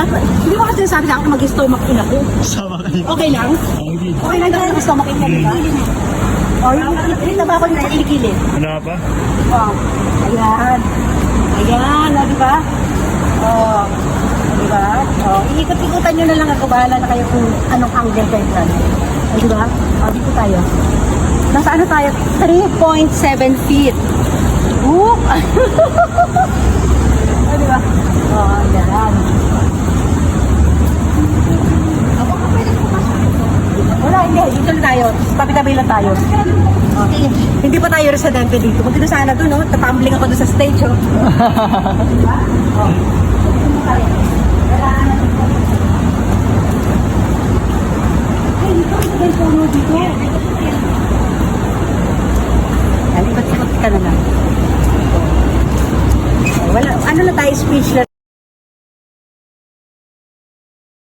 Hindi mo kasi sabi sa akin mag-stomach in ako. Sama kayo. Okay lang? Okay. Okay lang daw mag-stomach in ka, di ba? O, yung na ba ako na kilikili? Wala pa? O, ayan. Ayan, o, di ba? O, di ba? O, iikot-ikutan nyo na lang ako. Bahala na kayo kung anong angle kayo dyan. O, di ba? O, dito tayo. Nasa ano tayo? 3.7 feet. Oo! O, di ba? O, ayan. Wala, hindi. Dito na tayo. Tabi-tabi lang tayo. Okay. Hindi pa tayo residente dito. Kung dito sana doon, no? Tapambling ako doon sa stage, oh. Diba? Oh. Dito tayo. Ay, dito. Ito yung puno dito. Alipat-lipat ka na lang. Wala. Ano na tayo, speechless.